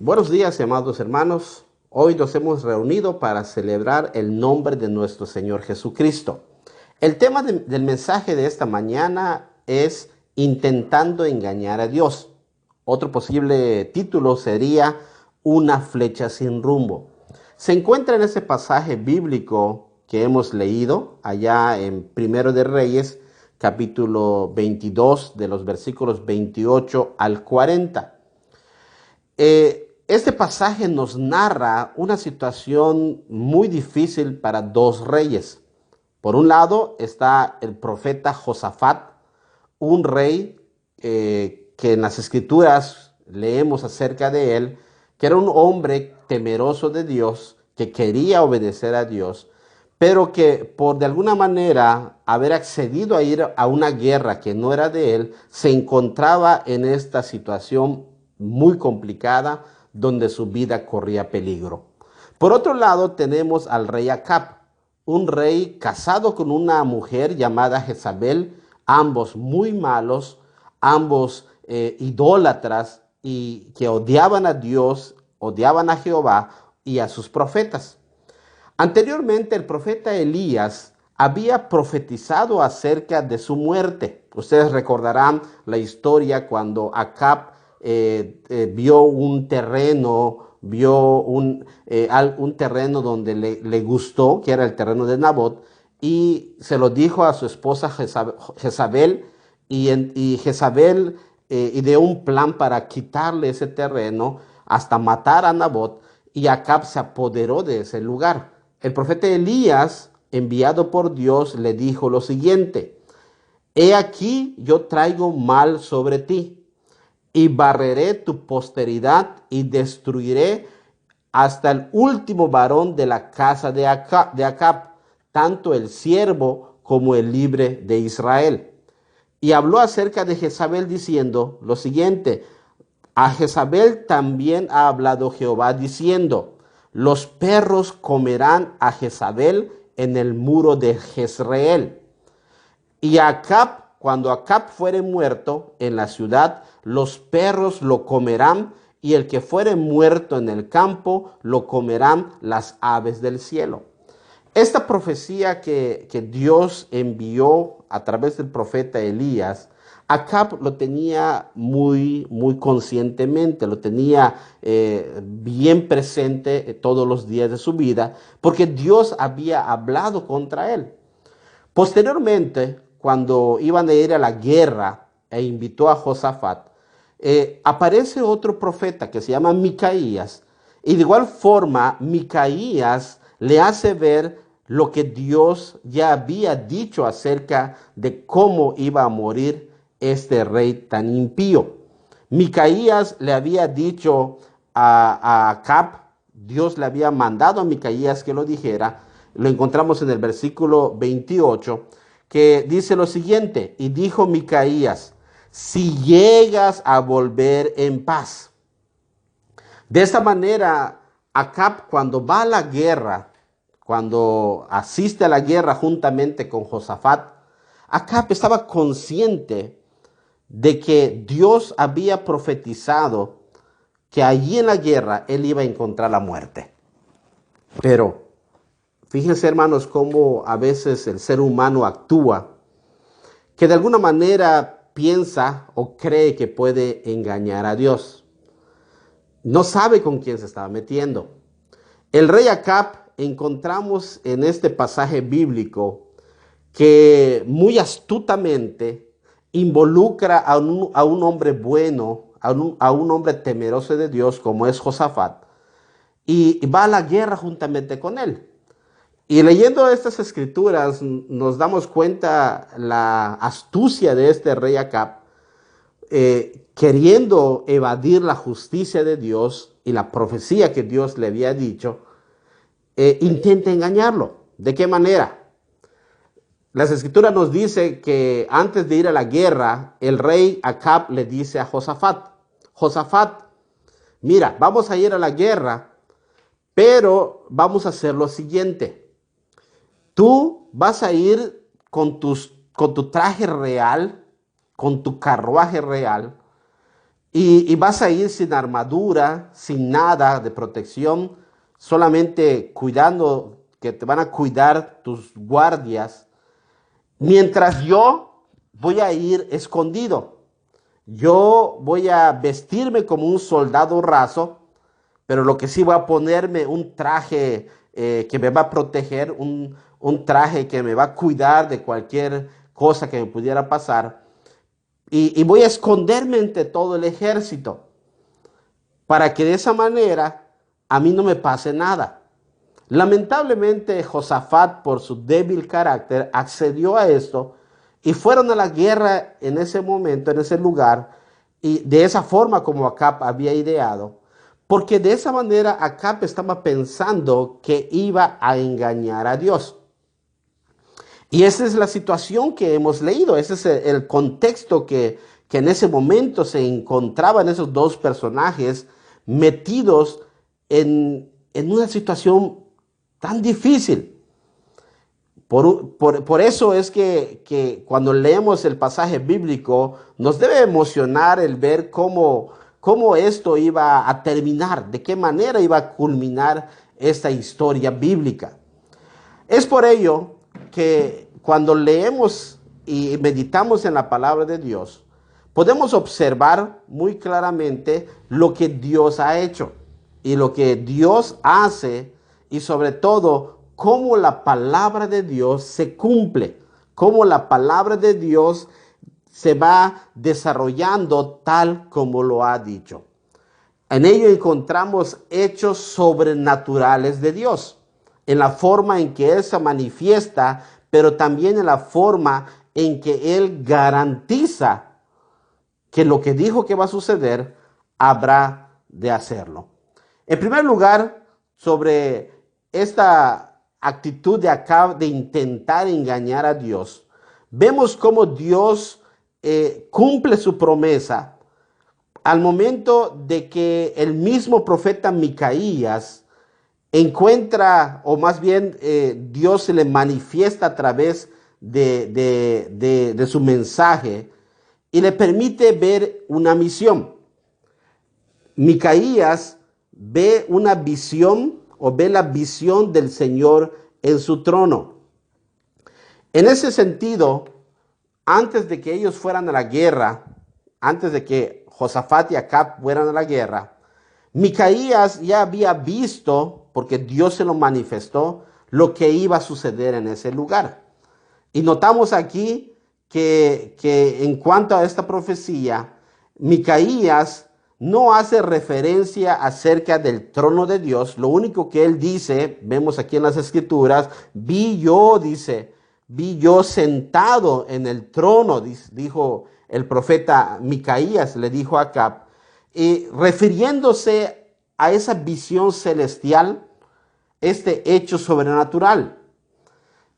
Buenos días, amados hermanos. Hoy nos hemos reunido para celebrar el nombre de nuestro Señor Jesucristo. El tema del mensaje de esta mañana es intentando engañar a Dios. Otro posible título sería Una flecha sin rumbo. Se encuentra en ese pasaje bíblico que hemos leído allá en Primero de Reyes, capítulo 22, de los versículos 28 al 40. Este pasaje nos narra una situación muy difícil para dos reyes. Por un lado está el profeta Josafat, un rey que en las escrituras leemos acerca de él, que era un hombre temeroso de Dios, que quería obedecer a Dios, pero que por de alguna manera haber accedido a ir a una guerra que no era de él, se encontraba en esta situación muy complicada donde su vida corría peligro. Por otro lado tenemos al rey Acab, un rey casado con una mujer llamada Jezabel, ambos muy malos, ambos idólatras y que odiaban a Dios, odiaban a Jehová y a sus profetas. Anteriormente el profeta Elías había profetizado acerca de su muerte. Ustedes recordarán la historia cuando Acab vio un terreno, un terreno donde le gustó, que era el terreno de Nabot, y se lo dijo a su esposa Jezabel, y Jezabel ideó un plan para quitarle ese terreno hasta matar a Nabot, y Acab se apoderó de ese lugar. El profeta Elías, enviado por Dios, le dijo lo siguiente: He aquí yo traigo mal sobre ti, y barreré tu posteridad y destruiré hasta el último varón de la casa de Acab, tanto el siervo como el libre de Israel. Y habló acerca de Jezabel diciendo lo siguiente: A Jezabel también ha hablado Jehová diciendo: Los perros comerán a Jezabel en el muro de Jezreel. Y Acab, cuando Acab fuere muerto en la ciudad, los perros lo comerán, y el que fuere muerto en el campo, lo comerán las aves del cielo. Esta profecía que Dios envió a través del profeta Elías, Acab lo tenía muy conscientemente, lo tenía bien presente todos los días de su vida, porque Dios había hablado contra él. Posteriormente, cuando iban a ir a la guerra e invitó a Josafat, aparece otro profeta que se llama Micaías, y de igual forma Micaías le hace ver lo que Dios ya había dicho acerca de cómo iba a morir este rey tan impío. Micaías le había dicho a Acab, Dios le había mandado a Micaías que lo dijera. Lo encontramos en el versículo 28, que dice lo siguiente: y dijo Micaías, si llegas a volver en paz. De esta manera, Acab, cuando va a la guerra, cuando asiste a la guerra juntamente con Josafat, Acab estaba consciente de que Dios había profetizado que allí en la guerra él iba a encontrar la muerte. Pero fíjense, hermanos, cómo a veces el ser humano actúa, que de alguna manera piensa o cree que puede engañar a Dios. No sabe con quién se estaba metiendo. El rey Acab, encontramos en este pasaje bíblico que muy astutamente involucra a un hombre bueno, a un hombre temeroso de Dios como es Josafat, y va a la guerra juntamente con él. Y leyendo estas escrituras nos damos cuenta la astucia de este rey Acab, queriendo evadir la justicia de Dios y la profecía que Dios le había dicho, intenta engañarlo. ¿De qué manera? Las escrituras nos dice que antes de ir a la guerra, el rey Acab le dice a Josafat: Josafat, mira, vamos a ir a la guerra, pero vamos a hacer lo siguiente. Tú vas a ir con tu traje real, con tu carruaje real, y vas a ir sin armadura, sin nada de protección, solamente cuidando, que te van a cuidar tus guardias, mientras yo voy a ir escondido. Yo voy a vestirme como un soldado raso, pero lo que sí voy a ponerme un traje que me va a proteger, un traje que me va a cuidar de cualquier cosa que me pudiera pasar. Y voy a esconderme entre todo el ejército para que de esa manera a mí no me pase nada. Lamentablemente, Josafat, por su débil carácter, accedió a esto y fueron a la guerra en ese momento, en ese lugar, y de esa forma como Acab había ideado, porque de esa manera Acab estaba pensando que iba a engañar a Dios. Y esa es la situación que hemos leído, ese es el contexto que en ese momento se encontraban esos dos personajes metidos en una situación tan difícil. Por eso es que cuando leemos el pasaje bíblico nos debe emocionar el ver cómo esto iba a terminar, de qué manera iba a culminar esta historia bíblica. Es por ello que cuando leemos y meditamos en la palabra de Dios, podemos observar muy claramente lo que Dios ha hecho y lo que Dios hace y sobre todo cómo la palabra de Dios se cumple, cómo la palabra de Dios se va desarrollando tal como lo ha dicho. En ello encontramos hechos sobrenaturales de Dios, en la forma en que Él se manifiesta, pero también en la forma en que Él garantiza que lo que dijo que va a suceder, habrá de hacerlo. En primer lugar, sobre esta actitud de Acab de intentar engañar a Dios, vemos cómo Dios cumple su promesa al momento de que el mismo profeta Micaías encuentra, o más bien Dios se le manifiesta a través de su mensaje y le permite ver una misión. Micaías ve una visión o ve la visión del Señor en su trono. En ese sentido, antes de que ellos fueran a la guerra, antes de que Josafat y Acab fueran a la guerra, Micaías ya había visto, porque Dios se lo manifestó, lo que iba a suceder en ese lugar. Y notamos aquí que en cuanto a esta profecía, Micaías no hace referencia acerca del trono de Dios. Lo único que él dice, vemos aquí en las escrituras, vi yo sentado en el trono, dijo el profeta Micaías, le dijo a Acab, refiriéndose a esa visión celestial, este hecho sobrenatural.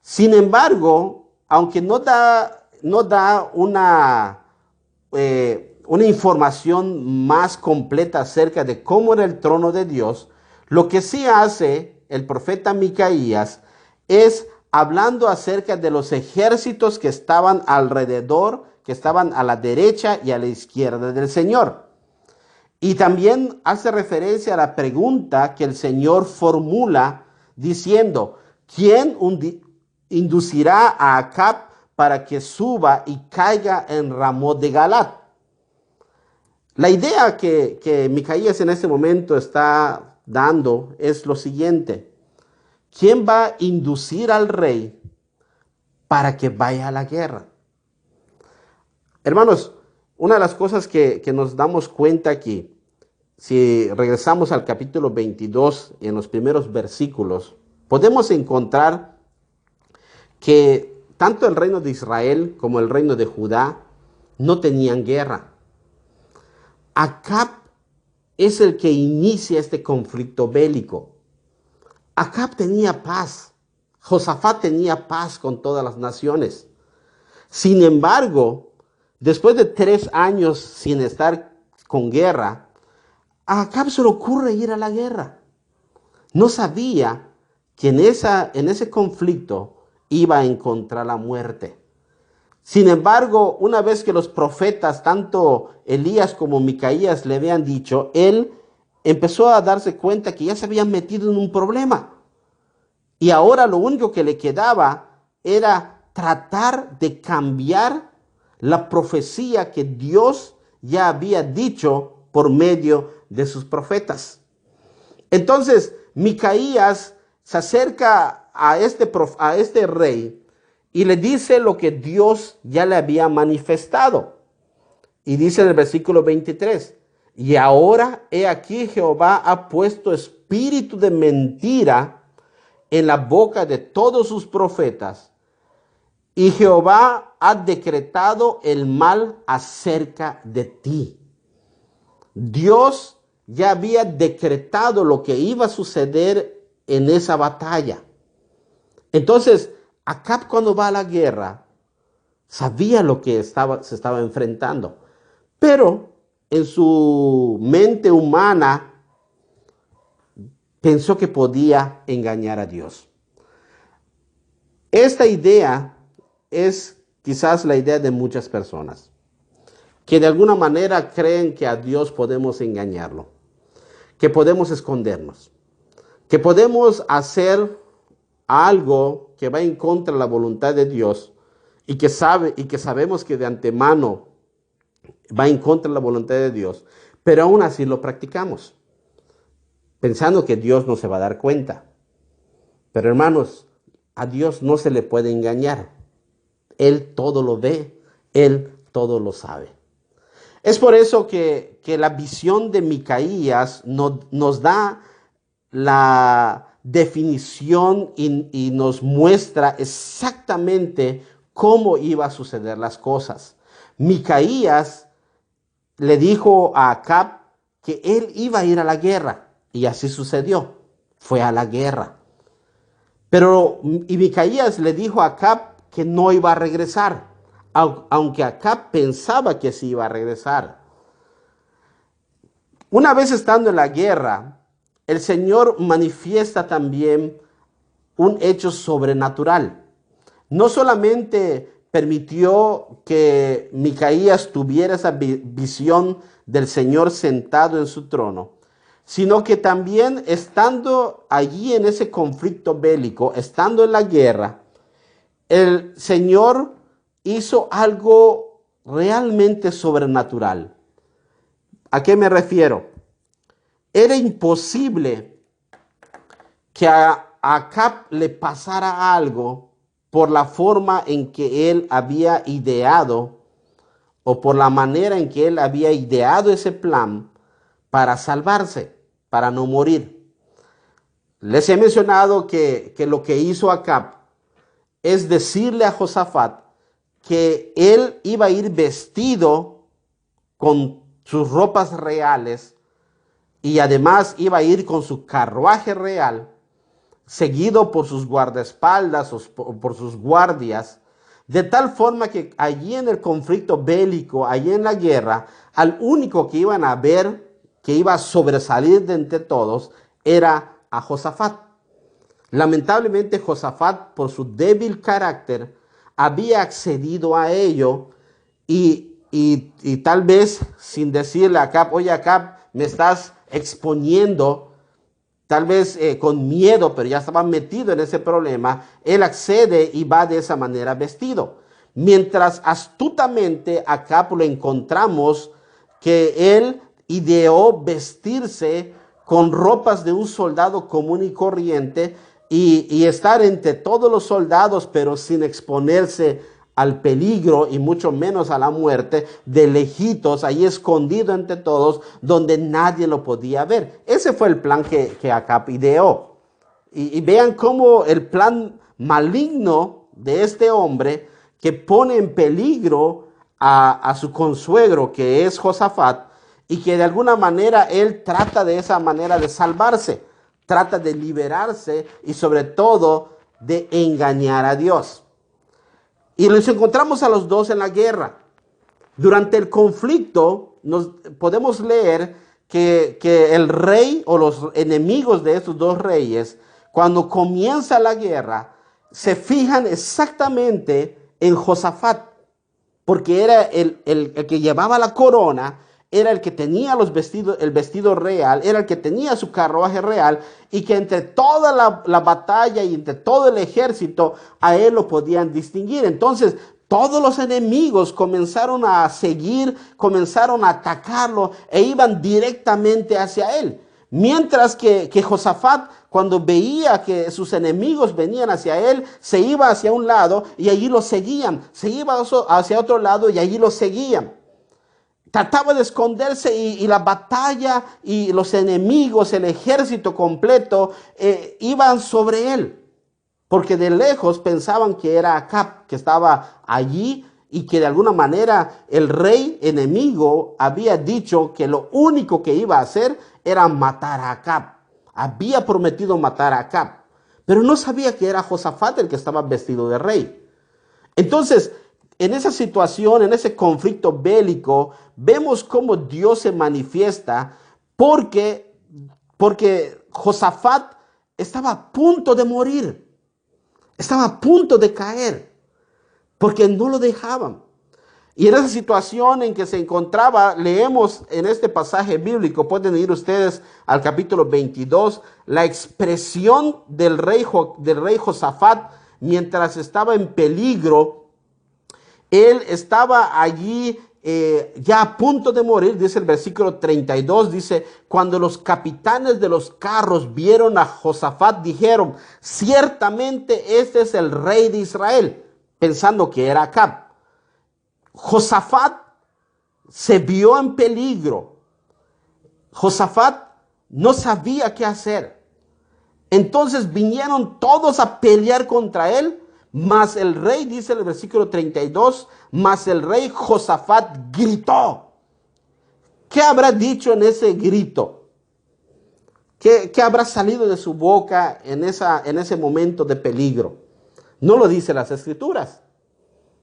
Sin embargo, aunque no da una información más completa acerca de cómo era el trono de Dios, lo que sí hace el profeta Micaías es hablando acerca de los ejércitos que estaban alrededor, que estaban a la derecha y a la izquierda del Señor. Y también hace referencia a la pregunta que el Señor formula diciendo, ¿quién inducirá a Acab para que suba y caiga en Ramot de Galat? La idea que Micaías en este momento está dando es lo siguiente. ¿Quién va a inducir al rey para que vaya a la guerra? Hermanos, una de las cosas que nos damos cuenta aquí, si regresamos al capítulo 22 en los primeros versículos, podemos encontrar que tanto el reino de Israel como el reino de Judá no tenían guerra. Acab es el que inicia este conflicto bélico. Acab tenía paz. Josafat tenía paz con todas las naciones. Sin embargo, después de 3 años sin estar con guerra, a Acab se le ocurre ir a la guerra. No sabía que en ese conflicto iba a encontrar la muerte. Sin embargo, una vez que los profetas, tanto Elías como Micaías, le habían dicho, él empezó a darse cuenta que ya se habían metido en un problema. Y ahora lo único que le quedaba era tratar de cambiar la profecía que Dios ya había dicho por medio de sus profetas. Entonces, Micaías se acerca a este rey y le dice lo que Dios ya le había manifestado. Y dice en el versículo 23, y ahora he aquí Jehová ha puesto espíritu de mentira en la boca de todos sus profetas, y Jehová ha decretado el mal acerca de ti. Dios ya había decretado lo que iba a suceder en esa batalla. Entonces, Acab, cuando va a la guerra, sabía lo que se estaba enfrentando, pero en su mente humana pensó que podía engañar a Dios. Esta idea es quizás la idea de muchas personas, que de alguna manera creen que a Dios podemos engañarlo, que podemos escondernos, que podemos hacer algo que va en contra de la voluntad de Dios y que sabemos que de antemano va en contra de la voluntad de Dios, pero aún así lo practicamos, pensando que Dios no se va a dar cuenta. Pero hermanos, a Dios no se le puede engañar. Él todo lo ve, Él todo lo sabe. Es por eso que la visión de Micaías nos da la definición y nos muestra exactamente cómo iba a suceder las cosas. Micaías le dijo a Acab que él iba a ir a la guerra, y así sucedió. Fue a la guerra. Y Micaías le dijo a Acab que no iba a regresar, aunque Acab pensaba que sí iba a regresar. Una vez estando en la guerra, el Señor manifiesta también un hecho sobrenatural. No solamente permitió que Micaías tuviera esa visión del Señor sentado en su trono, sino que también estando allí en ese conflicto bélico, estando en la guerra, el Señor hizo algo realmente sobrenatural. ¿A qué me refiero? Era imposible que a Acab le pasara algo por la forma en que él había ideado o por la manera en que él había ideado ese plan para salvarse, para no morir. Les he mencionado que lo que hizo Acab es decirle a Josafat que él iba a ir vestido con sus ropas reales y además iba a ir con su carruaje real, seguido por sus guardaespaldas o por sus guardias, de tal forma que allí en el conflicto bélico, allí en la guerra, al único que iban a ver, que iba a sobresalir de entre todos, era a Josafat. Lamentablemente Josafat, por su débil carácter, había accedido a ello y tal vez sin decirle a Acab, oye Acab, me estás exponiendo, tal vez con miedo, pero ya estaba metido en ese problema, él accede y va de esa manera vestido. Mientras astutamente Acab lo encontramos que él ideó vestirse con ropas de un soldado común y corriente y estar entre todos los soldados, pero sin exponerse al peligro y mucho menos a la muerte, de lejitos, ahí escondido entre todos, donde nadie lo podía ver. Ese fue el plan que Acab ideó. Y vean cómo el plan maligno de este hombre, que pone en peligro a su consuegro, que es Josafat, y que de alguna manera él trata de esa manera de salvarse, trata de liberarse y sobre todo de engañar a Dios. Y los encontramos a los dos en la guerra. Durante el conflicto podemos leer que el rey o los enemigos de estos dos reyes, cuando comienza la guerra, se fijan exactamente en Josafat. porque era el que llevaba la corona, era el que tenía los vestidos, el vestido real, era el que tenía su carruaje real, y que entre toda la batalla y entre todo el ejército a él lo podían distinguir. Entonces todos los enemigos comenzaron a seguir, comenzaron a atacarlo e iban directamente hacia él. Mientras que Josafat, cuando veía que sus enemigos venían hacia él, se iba hacia un lado y allí lo seguían. Se iba hacia otro lado y allí lo seguían. Trataba de esconderse y la batalla y los enemigos, el ejército completo, iban sobre él. Porque de lejos pensaban que era Acab, que estaba allí y que de alguna manera el rey enemigo había dicho que lo único que iba a hacer era matar a Acab. Había prometido matar a Acab, pero no sabía que era Josafat el que estaba vestido de rey. Entonces, en esa situación, en ese conflicto bélico, vemos cómo Dios se manifiesta porque Josafat estaba a punto de morir. Estaba a punto de caer porque no lo dejaban. Y en esa situación en que se encontraba, leemos en este pasaje bíblico, pueden ir ustedes al capítulo 22, la expresión del rey Josafat mientras estaba en peligro. Él estaba allí ya a punto de morir, dice el versículo 32, dice, cuando los capitanes de los carros vieron a Josafat, dijeron, ciertamente este es el rey de Israel, pensando que era Acab. Josafat se vio en peligro. Josafat no sabía qué hacer. Entonces vinieron todos a pelear contra él. Mas el rey, dice el versículo 32, mas el rey Josafat gritó. ¿Qué habrá dicho en ese grito? ¿Qué habrá salido de su boca en ese momento de peligro? No lo dice las escrituras.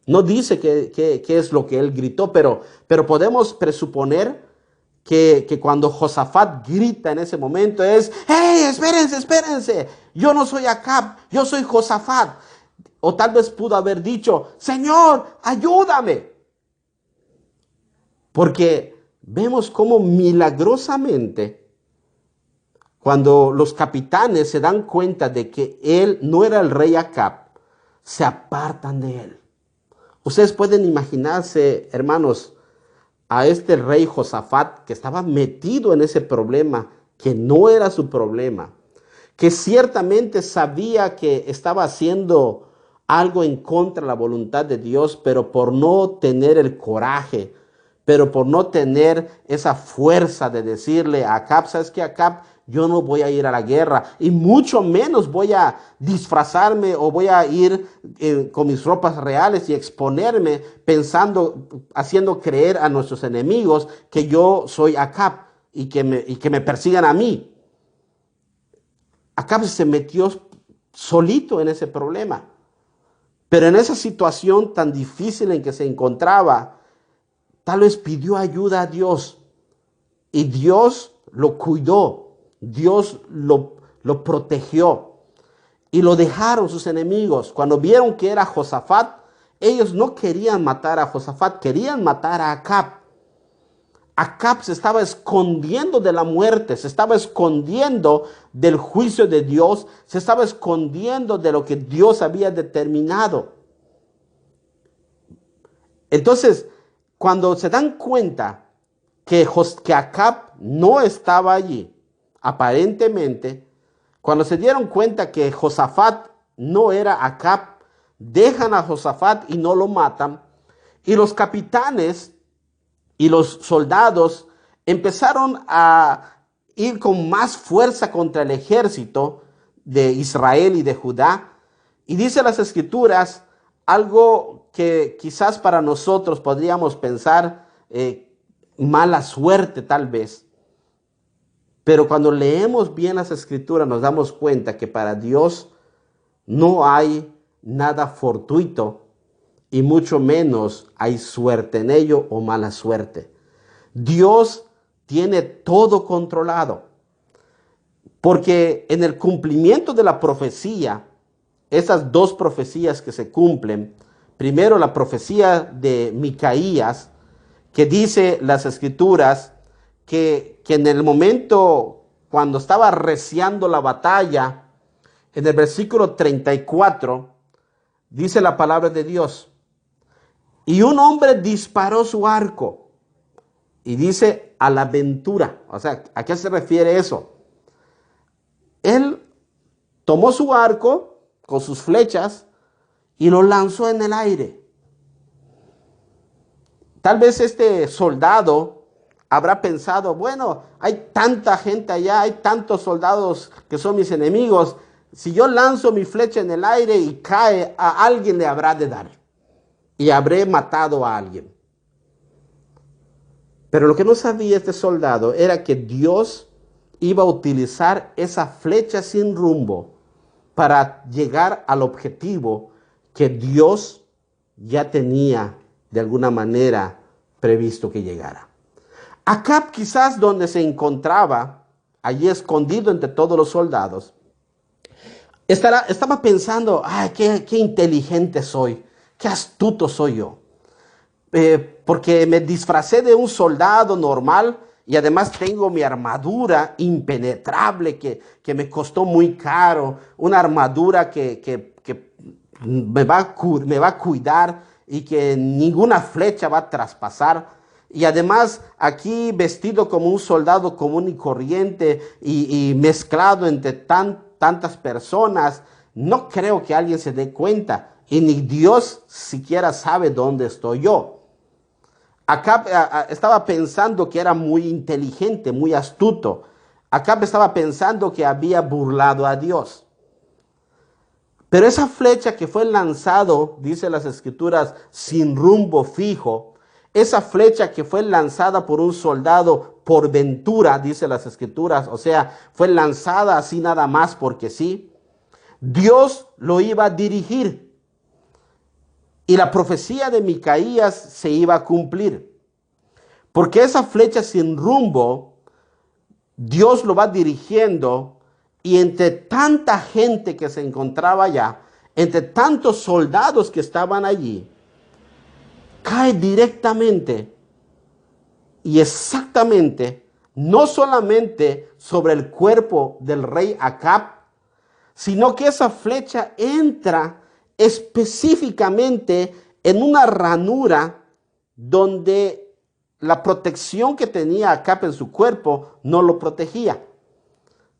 No dice qué es lo que él gritó, pero podemos presuponer que cuando Josafat grita en ese momento es, ¡hey, espérense, espérense! Yo no soy Acab, yo soy Josafat. O tal vez pudo haber dicho, Señor, ayúdame. Porque vemos cómo milagrosamente, cuando los capitanes se dan cuenta de que él no era el rey Acab, se apartan de él. Ustedes pueden imaginarse, hermanos, a este rey Josafat que estaba metido en ese problema, que no era su problema, que ciertamente sabía que estaba haciendo algo en contra de la voluntad de Dios, pero por no tener el coraje, pero por no tener esa fuerza de decirle a Acab, ¿sabes qué, Acab? Yo no voy a ir a la guerra y mucho menos voy a disfrazarme o voy a ir con mis ropas reales y exponerme pensando, haciendo creer a nuestros enemigos que yo soy Acab y que me persigan a mí. Acab se metió solito en ese problema. Pero en esa situación tan difícil en que se encontraba, tal vez pidió ayuda a Dios y Dios lo cuidó, Dios lo protegió y lo dejaron sus enemigos. Cuando vieron que era Josafat, ellos no querían matar a Josafat, querían matar a Acab. Acab se estaba escondiendo de la muerte, se estaba escondiendo del juicio de Dios, se estaba escondiendo de lo que Dios había determinado. Entonces, cuando se dan cuenta que Acab no estaba allí, aparentemente, cuando se dieron cuenta que Josafat no era Acab, dejan a Josafat y no lo matan, y los capitanes y los soldados empezaron a ir con más fuerza contra el ejército de Israel y de Judá. Y dice las escrituras algo que quizás para nosotros podríamos pensar mala suerte tal vez. Pero cuando leemos bien las escrituras nos damos cuenta que para Dios no hay nada fortuito y mucho menos hay suerte en ello o mala suerte. Dios tiene todo controlado. Porque en el cumplimiento de la profecía, esas dos profecías que se cumplen, primero la profecía de Micaías, que dice las escrituras que en el momento cuando estaba arreciando la batalla, en el versículo 34, dice la palabra de Dios, y un hombre disparó su arco, y dice a la aventura. O sea, ¿a qué se refiere eso? Él tomó su arco con sus flechas y lo lanzó en el aire. Tal vez este soldado habrá pensado, bueno, hay tanta gente allá, hay tantos soldados que son mis enemigos. Si yo lanzo mi flecha en el aire y cae, a alguien le habrá de dar. Y habré matado a alguien. Pero lo que no sabía este soldado era que Dios iba a utilizar esa flecha sin rumbo para llegar al objetivo que Dios ya tenía de alguna manera previsto que llegara. Acab, quizás donde se encontraba, allí escondido entre todos los soldados, estaba pensando, ay, qué inteligente soy, qué astuto soy yo. Porque me disfracé de un soldado normal y además tengo mi armadura impenetrable que me costó muy caro, una armadura que me va a cuidar y que ninguna flecha va a traspasar. Y además aquí vestido como un soldado común y corriente y mezclado entre tantas personas, no creo que alguien se dé cuenta y ni Dios siquiera sabe dónde estoy yo. Acab estaba pensando que era muy inteligente, muy astuto. Acab estaba pensando que había burlado a Dios. Pero esa flecha que fue lanzado, dice las escrituras, sin rumbo fijo, esa flecha que fue lanzada por un soldado por ventura, dice las escrituras, o sea, fue lanzada así nada más porque sí, Dios lo iba a dirigir. Y la profecía de Micaías se iba a cumplir. Porque esa flecha sin rumbo, Dios lo va dirigiendo y entre tanta gente que se encontraba allá, entre tantos soldados que estaban allí, cae directamente y exactamente, no solamente sobre el cuerpo del rey Acab, sino que esa flecha entra específicamente en una ranura donde la protección que tenía Acab en su cuerpo no lo protegía.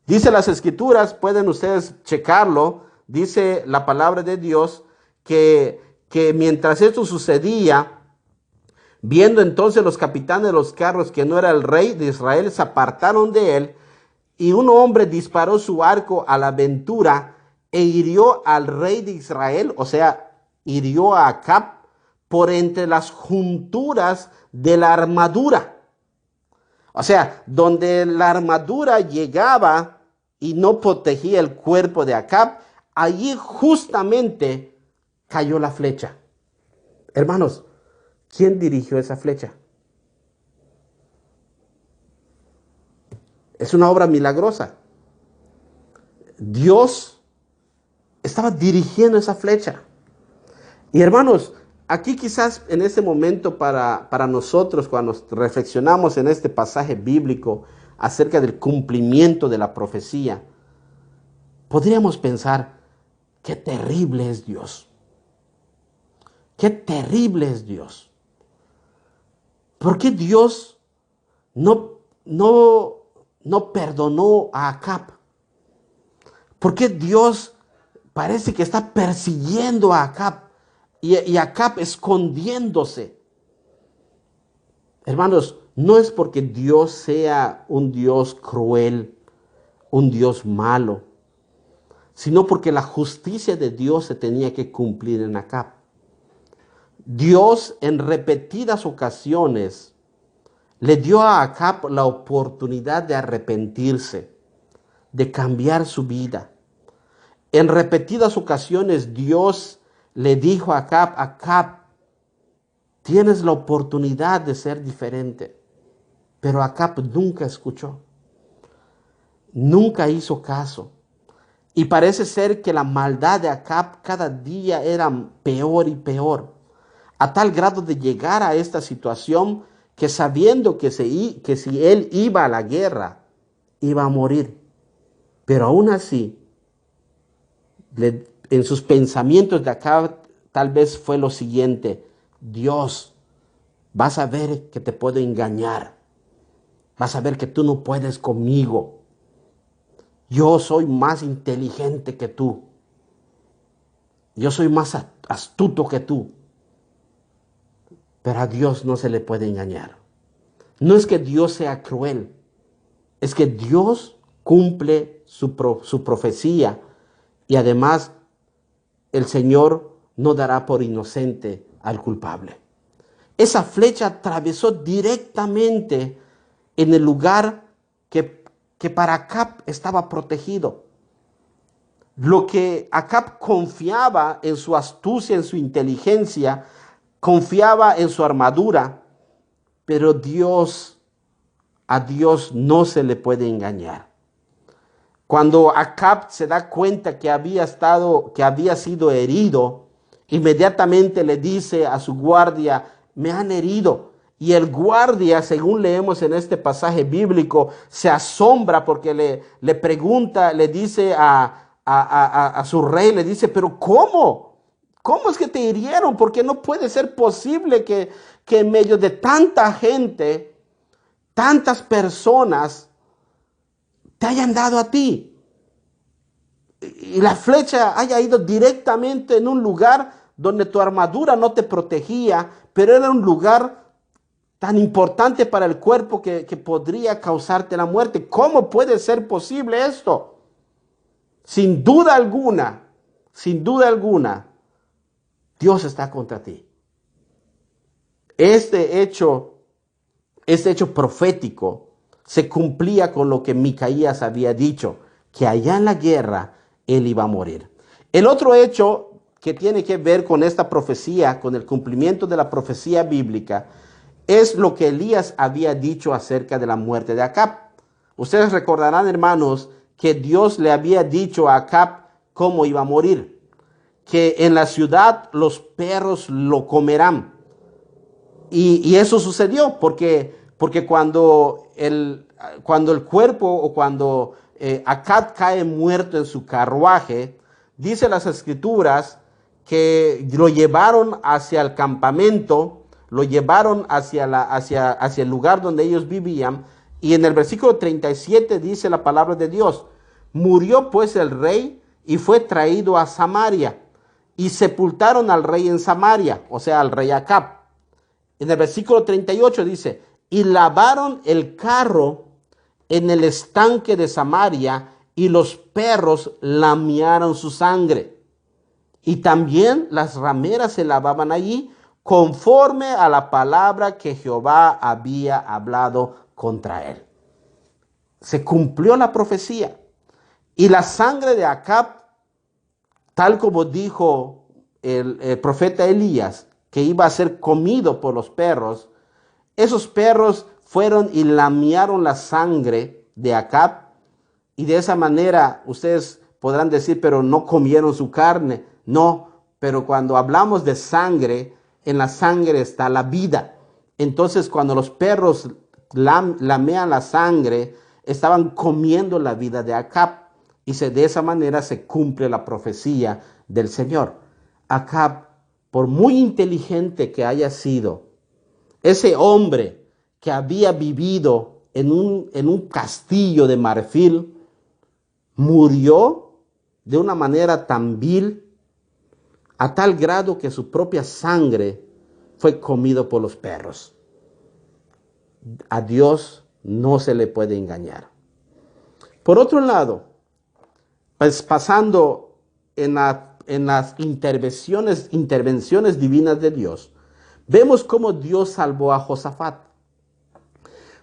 Dice las escrituras, pueden ustedes checarlo, dice la palabra de Dios, que mientras esto sucedía, viendo entonces los capitanes de los carros que no era el rey de Israel, se apartaron de él, y un hombre disparó su arco a la aventura e hirió al rey de Israel, o sea, hirió a Acab por entre las junturas de la armadura. O sea, donde la armadura llegaba y no protegía el cuerpo de Acab, allí justamente cayó la flecha. Hermanos, ¿quién dirigió esa flecha? Es una obra milagrosa. Dios estaba dirigiendo esa flecha. Y hermanos, aquí quizás en este momento para nosotros, cuando reflexionamos en este pasaje bíblico acerca del cumplimiento de la profecía, podríamos pensar, qué terrible es Dios. Qué terrible es Dios. ¿Por qué Dios no perdonó a Acab? ¿Por qué Dios parece que está persiguiendo a Acab y Acab escondiéndose? Hermanos, no es porque Dios sea un Dios cruel, un Dios malo, sino porque la justicia de Dios se tenía que cumplir en Acab. Dios en repetidas ocasiones le dio a Acab la oportunidad de arrepentirse, de cambiar su vida. En repetidas ocasiones Dios le dijo a Acab, Acab, tienes la oportunidad de ser diferente. Pero Acab nunca escuchó, nunca hizo caso. Y parece ser que la maldad de Acab cada día era peor y peor, a tal grado de llegar a esta situación que sabiendo que si él iba a la guerra, iba a morir. Pero aún así, en sus pensamientos de Acab tal vez fue lo siguiente: Dios, vas a ver que te puedo engañar, vas a ver que tú no puedes conmigo. Yo soy más inteligente que tú. Yo soy más astuto que tú. Pero a Dios no se le puede engañar. No es que Dios sea cruel. Es que Dios cumple su profecía. Y además el Señor no dará por inocente al culpable. Esa flecha atravesó directamente en el lugar que para Acab estaba protegido. Lo que Acab confiaba en su astucia, en su inteligencia, confiaba en su armadura, pero a Dios no se le puede engañar. Cuando Acab se da cuenta que había sido herido, inmediatamente le dice a su guardia: me han herido. Y el guardia, según leemos en este pasaje bíblico, se asombra porque le pregunta, le dice a su rey, le dice: pero ¿cómo? ¿Cómo es que te hirieron? Porque no puede ser posible que en medio de tanta gente, tantas personas, te hayan dado a ti. Y la flecha haya ido directamente en un lugar donde tu armadura no te protegía, pero era un lugar tan importante para el cuerpo que podría causarte la muerte. ¿Cómo puede ser posible esto? Sin duda alguna, Dios está contra ti. Este hecho profético se cumplía con lo que Micaías había dicho, que allá en la guerra él iba a morir. El otro hecho que tiene que ver con esta profecía, con el cumplimiento de la profecía bíblica, es lo que Elías había dicho acerca de la muerte de Acab. Ustedes recordarán, hermanos, que Dios le había dicho a Acab cómo iba a morir, que en la ciudad los perros lo comerán. Y eso sucedió porque cuando el cuerpo o cuando Acab cae muerto en su carruaje, dice las escrituras que lo llevaron hacia el campamento, lo llevaron hacia el lugar donde ellos vivían, y en el versículo 37 dice la palabra de Dios: murió pues el rey y fue traído a Samaria, y sepultaron al rey en Samaria, o sea, al rey Acab. En el versículo 38 dice: y lavaron el carro en el estanque de Samaria, y los perros lamiaron su sangre. Y también las rameras se lavaban allí, conforme a la palabra que Jehová había hablado contra él. Se cumplió la profecía. Y la sangre de Acab, tal como dijo el profeta Elías, que iba a ser comido por los perros, esos perros fueron y lamiaron la sangre de Acab, y de esa manera ustedes podrán decir: pero no comieron su carne. No, pero cuando hablamos de sangre, en la sangre está la vida. Entonces, cuando los perros lamean la sangre, estaban comiendo la vida de Acab, y de esa manera se cumple la profecía del Señor. Acab, por muy inteligente que haya sido, ese hombre que había vivido en un castillo de marfil, murió de una manera tan vil, a tal grado que su propia sangre fue comido por los perros. A Dios no se le puede engañar. Por otro lado, pues pasando en las intervenciones divinas de Dios, vemos cómo Dios salvó a Josafat.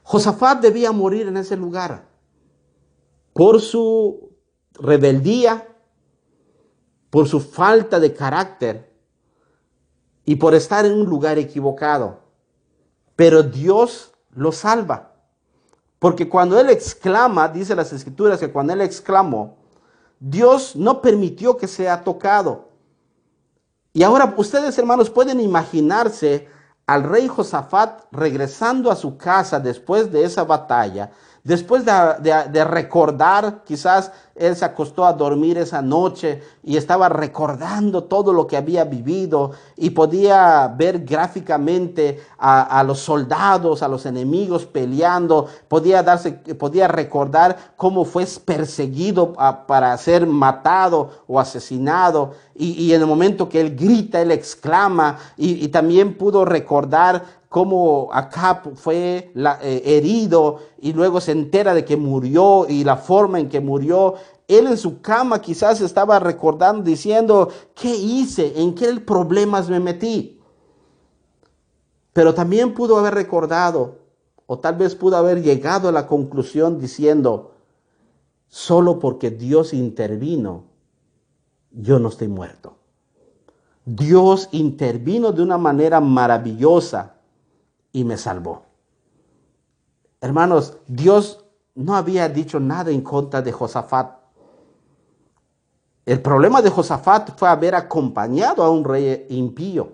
Josafat debía morir en ese lugar por su rebeldía, por su falta de carácter y por estar en un lugar equivocado. Pero Dios lo salva. Porque cuando él exclama, dice las escrituras que cuando él exclamó, Dios no permitió que sea tocado. Y ahora ustedes, hermanos, pueden imaginarse al rey Josafat regresando a su casa después de esa batalla, después de recordar, quizás él se acostó a dormir esa noche y estaba recordando todo lo que había vivido y podía ver gráficamente a los soldados, a los enemigos peleando, podía recordar cómo fue perseguido para ser matado o asesinado. Y en el momento que él grita, él exclama, y también pudo recordar cómo Acab fue herido y luego se entera de que murió y la forma en que murió. Él en su cama quizás estaba recordando, diciendo, ¿qué hice? ¿En qué problemas me metí? Pero también pudo haber recordado, o tal vez pudo haber llegado a la conclusión diciendo, solo porque Dios intervino, yo no estoy muerto. Dios intervino de una manera maravillosa y me salvó. Hermanos, Dios no había dicho nada en contra de Josafat. El problema de Josafat fue haber acompañado a un rey impío,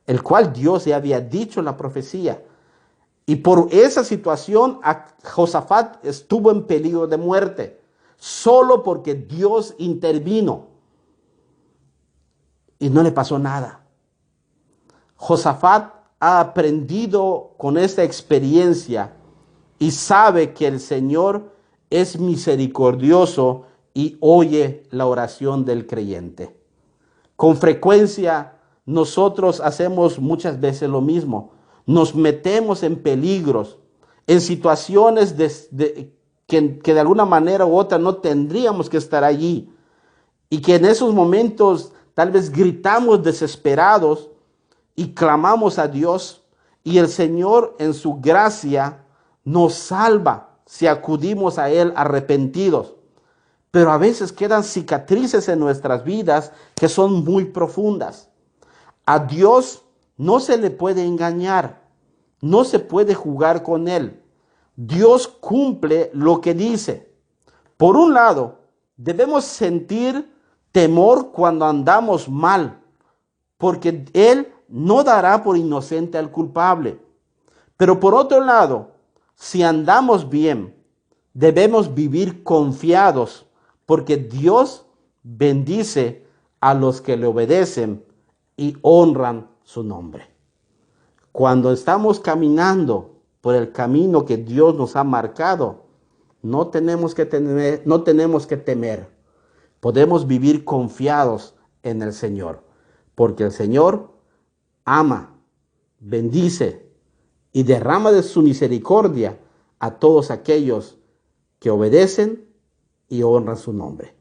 el cual Dios ya había dicho en la profecía. Y por esa situación, Josafat estuvo en peligro de muerte, solo porque Dios intervino. Y no le pasó nada. Josafat ha aprendido con esta experiencia y sabe que el Señor es misericordioso y oye la oración del creyente. Con frecuencia nosotros hacemos muchas veces lo mismo. Nos metemos en peligros, en situaciones que de alguna manera u otra no tendríamos que estar allí. Y que en esos momentos tal vez gritamos desesperados y clamamos a Dios, y el Señor en su gracia nos salva si acudimos a Él arrepentidos. Pero a veces quedan cicatrices en nuestras vidas que son muy profundas. A Dios no se le puede engañar, no se puede jugar con Él. Dios cumple lo que dice. Por un lado, debemos sentir temor cuando andamos mal, porque Él no dará por inocente al culpable. Pero por otro lado, si andamos bien, debemos vivir confiados, porque Dios bendice a los que le obedecen y honran su nombre. Cuando estamos caminando por el camino que Dios nos ha marcado, no tenemos que temer. Podemos vivir confiados en el Señor, porque el Señor ama, bendice y derrama de su misericordia a todos aquellos que obedecen y honran su nombre.